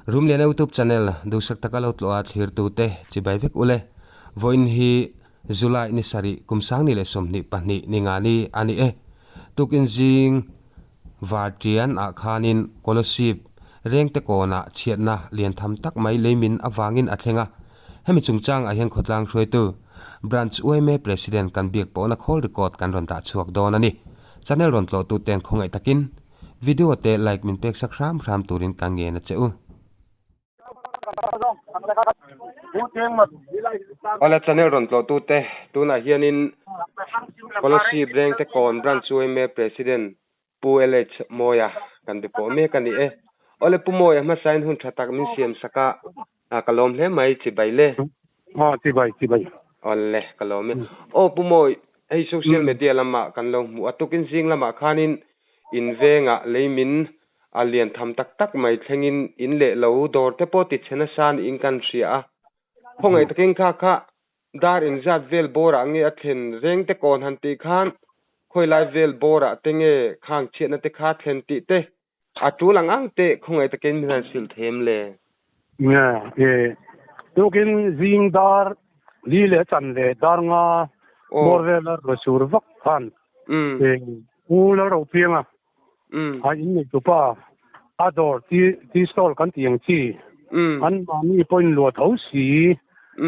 room le na YouTube channel du sak takalo tlo a thir tu te chi bai vek ule voin hi July ni sari kumsang ni le som ni pahni ni nga ni ani e tukin jing vartian a khanin scholarship reng te kona chiatna lian tham tak mai leimin awangin athenga hemi chungchang a hian khotlang throi tu branch uime president kan biak po na call record kan ron ta chuak don ani channel ron tlo tu ten khongai takin video te like min pek sakram ram turin kan nge na cheu ala channel ron tlo tu te tu na hianin scholarship reng te kon branch uime president pu lh moya kan bi po me kan ni e ole pu moya ma sign hun thatak min siam saka kalom hle mai chi baile chi bai ole kalom o pu moi ei social media lama kan lo mu atukin jing lama khanin in venga leimin alian tham tak tak mai thlengin in le lo dor te po ti chena san in kan ria khongai takin kha dar in zat vel bora nge athen reng te kon han ti khan khoi lai vel bora tenge khang chena te kha thlen ti te atu langang te khongai takin min sil them le nga tokin jing dar li le chan le dar nga borvel ro sur vak khan u la ro pianga ha in ni tu pa ador ti stol kan tiang chi an ma ni point lo thau si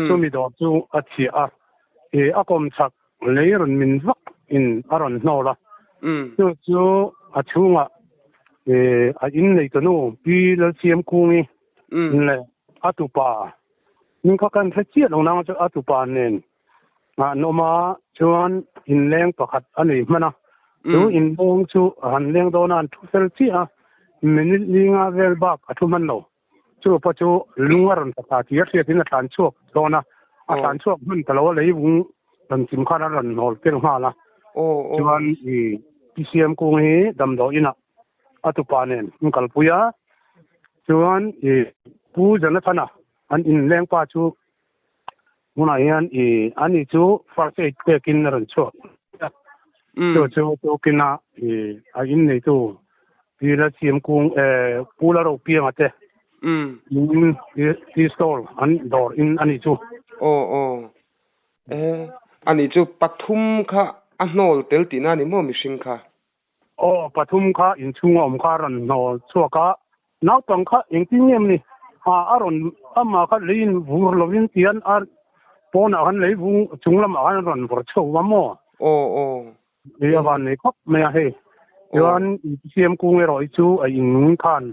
chu mi do chu a chi a akom chak leiron min vak in aron no la chu a chunga a in nei to no pi la chiam kungi le atupa ning ka kan thachia long nang chu atupa nen no ma chuan in leng pakhat ani mana chu in bong chu han leng donan thu sel chi a minit linga vel bak athu man no chu pa chu lungaron ta ti ria tin than chuak dona a than chuak hun talo lei bung dan sim khana ran hol tel ma la chuan i pcm ko he dam do ina atupa nen kal puya chuan pu jana thana an in leng pa chu muna hian ani chu first aid takin ran chuak chu kina a in nei tu pila chiam kung pula ro piang ate ti stol an dor in ani chu ani chu pathum kha a hnol tel ti na ni mo mi sing kha pathum kha in chunga om kha ran nol chuaka naw tang kha engti ngem ni aron ama kha lein vur lovin tian ar pona han lei vu chunglam an ran vor chho wa mo ya van nei khop me a he yuan siam kung roi chu a in khan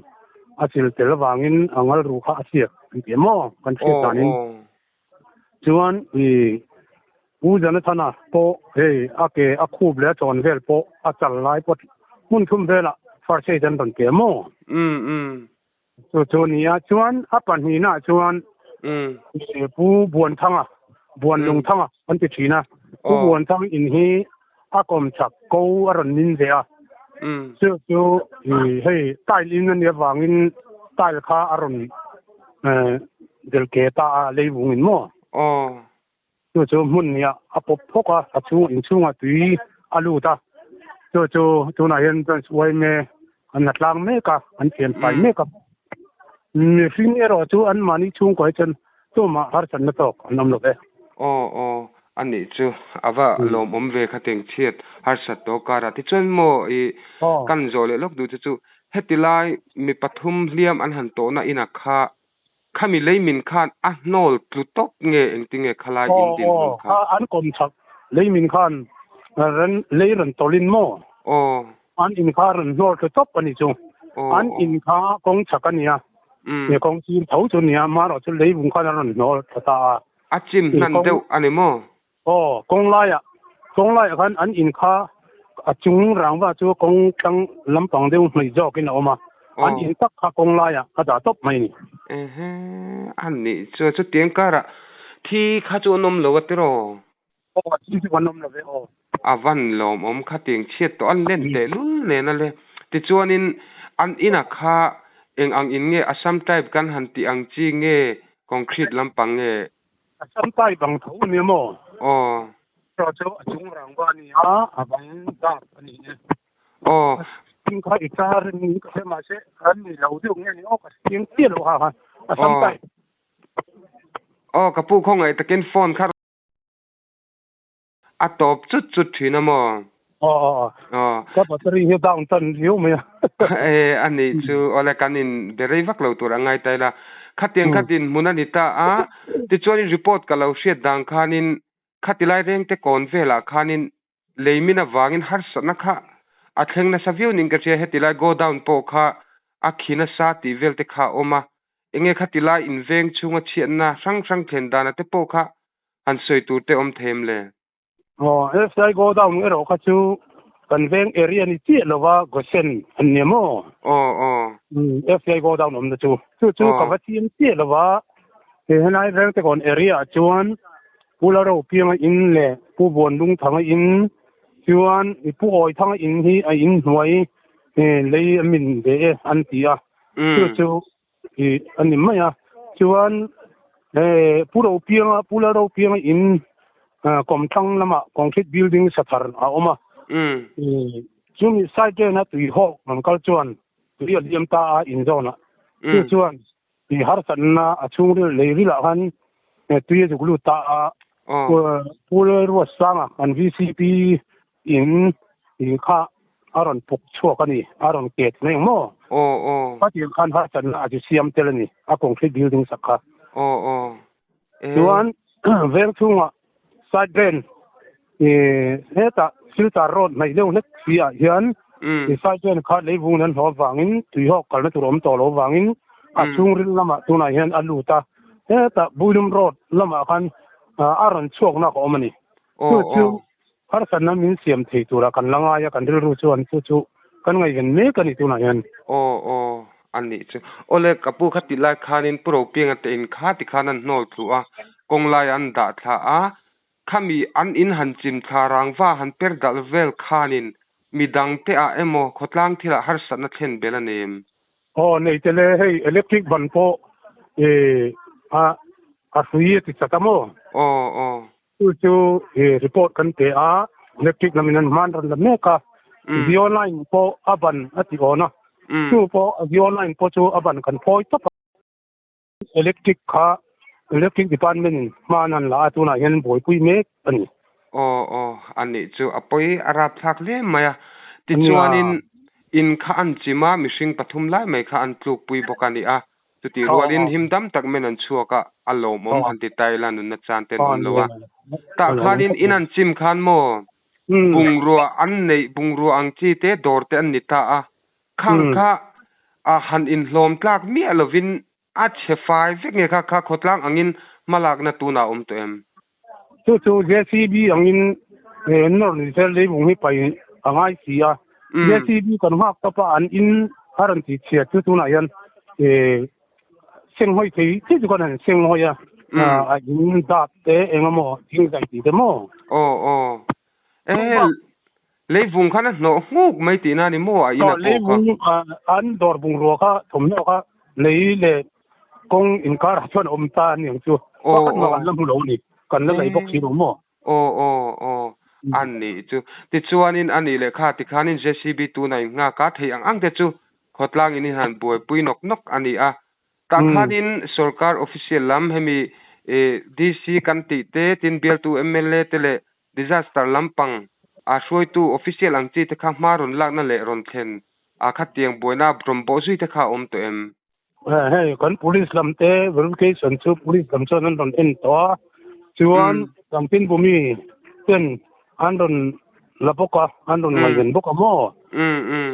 a chil tel wangin angal ru kha asiak ti mo kan che tanin chuan u jana thana po ake a khub le chon vel po a chal lai pot mun thum vela far che jan ban ke mo chu nia chuan a pan hi na chuan pu buan thanga buan lung thanga an ti thina pu buan thang in hi a kom chak ko aron nin ve a chu hei tai lin an ya wangin tai kha aron del ke ta leivung in mo chu mun nia a pop phoka a chu in chunga tui alu ta chu na hian tan suai me an atlang me ka an chen pai me ka ni fin ero chu an mani chung ko chen tu ma har chan na tok nam lo ve ani chu awa lom om ve khateng chiat har sat to kara ti chon mo kan zole lok du chu hetilai mi pathum liam an han to na ina kha khami leimin khan a hnol tlutok nge engtinge khalai in din kha an kom chak leimin khan ran leiran tolin mo an in kha ran nor top ani chu an in kha kong chakania ye kong chi thau chu nia ma ro chu leibung khan ran nor ta achim nan deu ani mo kong lai khan an in kha a chung rang wa chu kong tang lampang deu mai jo kin oma an in tak kha kong lai a da top mai ni ani chu tiang kara thi kha chu nom lo atero chi wan nom lo ve avan lom om kha tiang chiat to an len te lul ne na le ti chuanin an ina kha eng ang in nge assam type kan han ti ang chi nge concrete lampang nge assam type bang tho ni mo cho chung rang wa ni a bang da ani ทิ้งเขาอีกการนึงก็ใช่มาเช่อันนี้เราเรื่องนี้ออกเสียงเตี้ยหรอฮะสัมไปอ๋อกระปุกของไอ้ตะเกียนโฟนครับอะตบจุดถีนะมออ๋อก็ปัตตานีเฮียดาวน์ตันหิวไหมอันนี้จูอะไรกันอินเดริวักเราตัวไงแต่ละขัดยังขัดดินมุนันิตาติดชวนรีพอร์ตกับเราเชียดดังขานินขัดที่ไล่เร่งแต่ก่อนเวลาขานินเลยมินาวางินฮาร์สนะคะอัดเฮงนะสวิวนิงกระเจียเหติไล่ go down โปค่ะอักขินะสาติเวลเตค่ะออกมาเองขัดที่ไล่อินเวงชุงเชียนนะสังเทนดานะเตโปค่ะอันสวยตัวเตอมเทมเลยอ๋อใช้go downเราก็ชูกันเวงเอเรียนี่เตี้ยหรือว่าก็เส้นอันนี้มั้งFCI go down นะชูกับว่าที่เตี้ยหรือว่าเห็นไหมเรื่องแต่ก่อนเอเรียชวนผู้เราเพียงอินเลยผู้บวนลุงทางอินชวนผู้อ้อยทางอินที่อินหน่วยเลยมินเดอันที่ชูอันนี้ไม่ชวนผู้เราเพียงอินกรมทั้งละมะคอนกรีตบิลดิ้งสถานเอาออกมาจุมีไซเดนะตุยหอกมันก็ชวนตุยเลียมตาอินโซนะชวนที่ฮาร์สันนะช่วงเลยวิลากันตุยจะกลุตาผู้รู้สังอัน VCP อินข้าอารอนปกชั่วกันนี่อารอนเกตนี่มั้งก็ที่คันฮาร์สันนะอาจจะเสียมเทเลนี่คอนกรีตบิลดิ้งสักค่ะชวนเวงทุ่งไซเดนเฮตาซิลตารอดไม่เร็วนักเสียเห็นไซเดนขาดเลยวุ้งนั้นหัววังอินตุยหอกกันแล้วตัวรมตัวหัววังอินช่วงริลละมาตัวไหนเห็นอัลลูตาเฮตาบุญมรอดละมากันอารอนช่วงนักอมันนี่จู่ฮาร์สันนั้นมีเสียมที่ตัวละกันละง่ายกันเรื่องชวนจู่กันไงกันเมกันนี่ตัวไหนเห็นอันนี้จู่โอเล็กกับผู้ขัดติลายขานินโปรเปียงแต่อินขาติขานันโนตัวกงลายอันดาท่าข้ามีอันอินหันจิมทารางว่าหันเปิดดัลเวลขานินมีดังเตะเอโมขดล่างที่ละฮาร์สันนัทเห็นเบลเนมในเทเลให้อิเล็กทริกบันโปสุยติดสัตโมจู่รีพอร์ตกันเตะอิเล็กทริกนั้นมันมันรันละเมกะวิโอไลน์โปอับันอติโอนะจู่โปวิโอไลน์โปจู่อับันกันโปตับอิเล็กทริกelectric department manan la atuna hen boy pui mek ani ani chu apoi arab thak le maya ti chuanin in kha an chima mishing pathum lai mai kha an tluk pui bokani chu ti rualin himdam tak men an chuaka alom om han ti thailand na chanten on lowa ta khanin in an chim khan mo bungrua an nei bungrua ang chi te dorte an ni ta khang kha han in hlom tlak mi alovin chefai vek nge kha khotlang angin malak na tuna to em chu JCB angin nor ni sel le bung hi pai angai sia JCB kan hak ta pa an in haran ti chia tu na yan seng hoi thei ti ju kan seng hoi a in da te engamo ting dai ti demo le vung khana no nguk mai ti na ni mo a ina le vung an dor bung ro kha thom no kha le kong in kar chon ta ni chu kan ma lam lo ni kan la lai bok si ro mo an ni chu ti chuanin ani le kha ti khanin JCB tu nai nga ka thei ang te chu khotlang in han boi pui nok ani ta khanin sarkar official lam hemi DC kan ti te tin bial tu MLA te le disaster lampang shoi tu official ang chi te kha maron lak na le ron thlen kha tiang boina brom bo zui te kha to em kan police lamte verification chu police lam chon an ron en to chuan kampin bumi ten an ron lapoka an ron ngai boka mo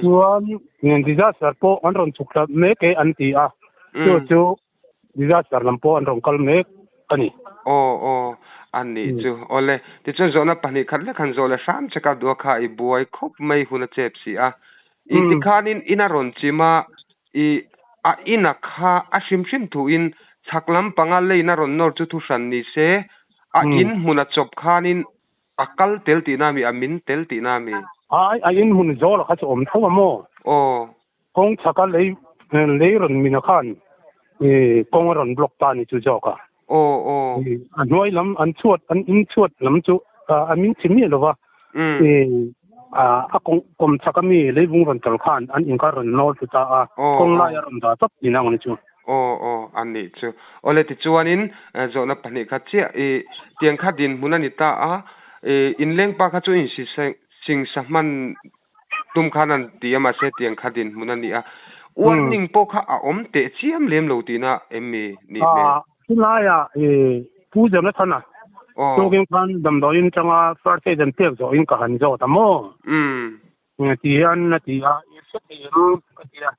chuan ngen disaster po an ron chukta me ke an ti chu disaster lam po an ron kal me ani ani chu ole ti chu zona pani khat le khan zola sam chaka do kha I boy khop mai huna chep si I ti khanin ina ron chima ina kha shim thu in chaklam pangal le ina ron nor chu thu san ni se in huna chop khanin akal tel ti na mi amin tel ti na mi in hun zol kha chom thawa mo kong chakal le ron mi na khan kong ron block ta ni chu joka an noi lam an chuat an in chuat lam chu amin chimi lo wa kom chakami leibung ron tal khan an in kar ron nol ta a kong la ya ron da tap inang ni chu an ni chu ole ti chuanin zo na pani kha chi e tiang kha din munani ta a in leng pa kha chu in si sing saman tum khanan tiama se tiang kha din munani a warning po kha a om te chiam lem lo ti na emmi ni me la ya pu je na thana to gen khan dam do in changa first aid and tek zo in ka han zo ta mo ti an na ti a se ti ru ka ti a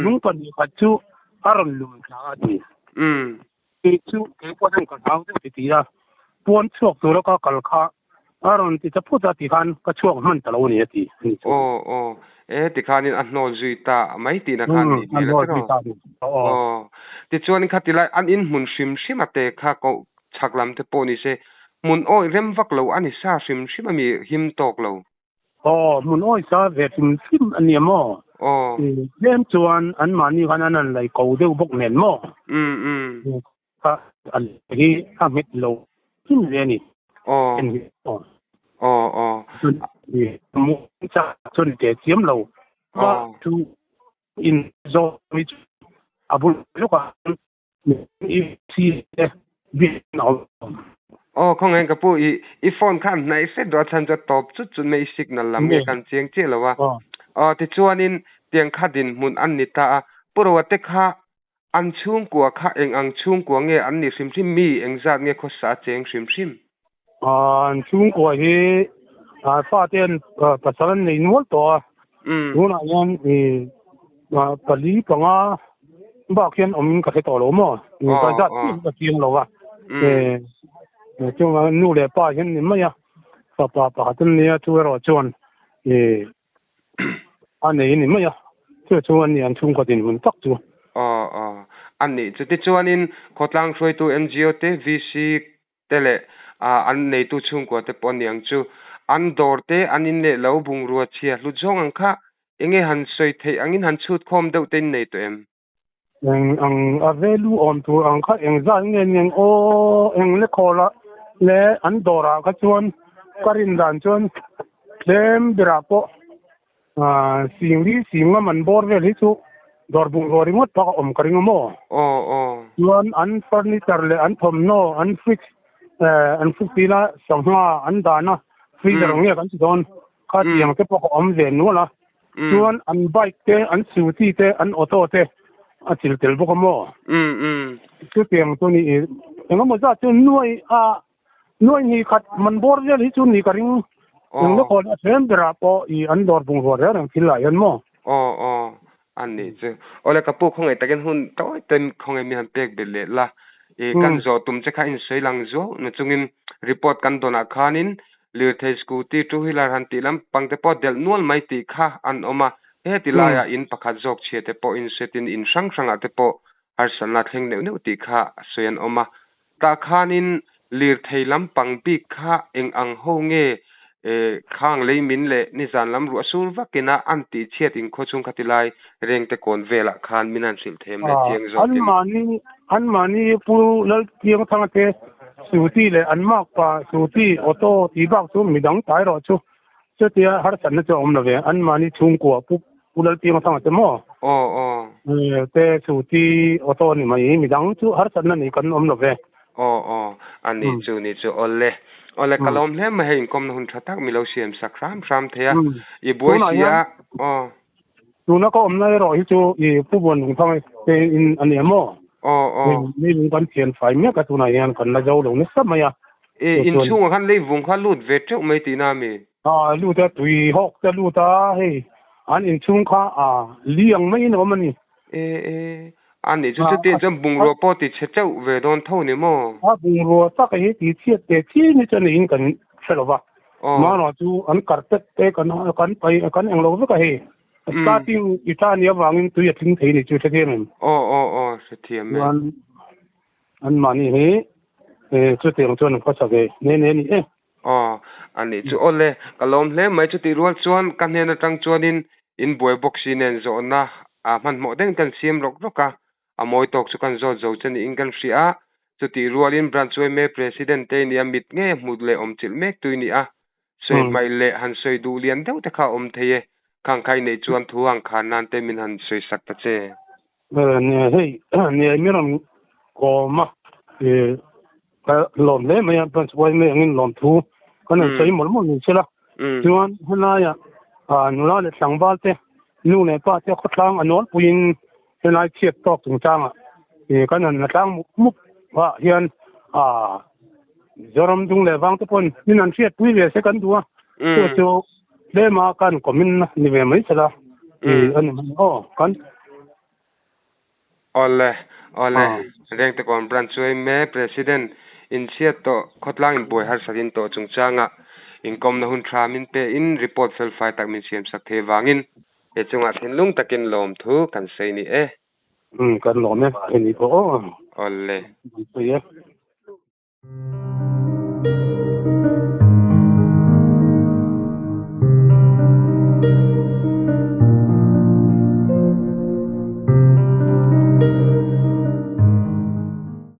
nung pa ni kha chu aron lu ka ti ti chu ke po dan ka thau ti a pon chuak to ka kal kha aron ti cha pu ta ti khan ka chuak man ta lo ni ti ti khanin an nol zui ta mai ti na khan ni le ti chuan khatila an in mun shim ate kha ko chaklam te poni se mun oi rem vak lo ani sa shim mi him tok lo mun oi sa ve shim ani mo lem chuan an mani khanan an lai ko deu bok nen mo ka an hi a mit lo him le ni mu cha chun te chiam lo ma tu in zo mi abul lu ka i si bi no không anh kapu i phone khan nai se do chan jo top chu nei signal lam nge kan cheng che lawa ti chuanin tiang kha din mun an ni ta purwate kha an chung kwa kha eng ang chung kwa nge an ni sim mi eng zat nge kho sa cheng sim an chung kwa hi fa ten pasalan nei nual to nuna yan pali panga ba khian om ka he to lo mo ka zat ka chiang lo wa chung nu le pa hian ni ma ya pa tan ne chu ro chuan an nei ni ma ya chu an ni an chung ka din mun tak chu an ni chu ti chuanin khotlang throi tu NGO te VC tele an nei tu chung ko te pon yang chu an dor te anin le lo bung ruwa chia lu jong ang kha enge han soi thei angin han chut khom deuh ten nei to em ang avelu on tu ang kha eng za ngen eng le khola le an dora ka chuan karin dan chuan lem bira po singli man bor ve li chu dor bung ro ringot pa om karing mo chuan an furniture le an thom no an fix pila sangha an dana freezer nge kan don kha tiang te pa om ve nu la chuan an bike te an scooty te an auto te a til tel bo mo chu tiang tu ni eng mo za chu nuai ni khat man bor ve li chu ni karing eng le khol a them bira po I an dor bung ro re rang thil la yan mo an ni chu ole kapu khong ai taken hun toy ten khong ai mi han pek be le la kan zo tum che kha in sei lang zo na chungin report kan dona khanin lir thei scooty two wheeler han ti lam pangte po del nual mai ti kha an oma he ti la ya in pakhat jok che te po in setin in sang te po har sanna thleng neu ti kha soyan oma ta khanin lir thei lam pang pi kha eng ang ho nge khang leimin le ni zan lam ru asur vakina anti chiatin khochung khatilai rengte kon vela khan minan sil them le chiang zo an mani pu lal tiang thang te suti le an mak pa suti auto ti bak chu midang tai ro chu tia har san na chu om na ve an mani chung ko pu lal tiang thang te mo te suti auto ni mai midang chu har san na ni kan om na ve ani chu ole kalom le ma hein kom hun thatak milo siam sakram ram thea I boy sia tu na ko om na ro hi chu I pu bon hung thang te in ani mo ni lung kan thian fai me ka tu na yan kan la jau lo ni sa ma ya in chung khan le vung kha lut ve chu mai ti na mi lu ta tui hok ta lu ta he an in chung kha liang mai no mani ani chu te jam bung ro po ti che chau ve don tho ni mo bung ro ta ka hi ti chiat te chi ni chen in kan selo ba ma no chu an kar te kan pai kan eng lo ka he starting itania wangin tu ya thing thei ni chu the them se thiam me an mani he chu te ro chon pha sa ge ne ni ani chu ole kalom hle mai chu ti rual chuan kan ne na tang chuanin in boy boxin en zo na man mo den kan sim rok roka amoi tok chu kan zo chen ingan ria chu ti rualin branch me president te ni amit nge mudle om chil mek tuini soi mai le han soi du lian deuh te kha om thei khang khai nei chuan thu ang khan nan te min han soi sak ta che nè hey nè mi ram ko ma lom le mai ban wai me ngin lom thu kan sei mol mol ni chela chuan hana ya nula le sangwal te nu ne pa te khotlang anol puin henai chiep tok tung changa kan an tlang mup wa hian zoram dung le wang te pon min an chiet pui le se kan duwa chu le ma kan komin ni ve mai chela an kan ole reng te kon branch choi me president in siat to khotlang in boy har sarin to chungchanga inkom na hun thra min pe in report fel fai tak min siam sak the wangin e chunga thinlung takin lom thu kan sei ni kan lom me ni ko ole ye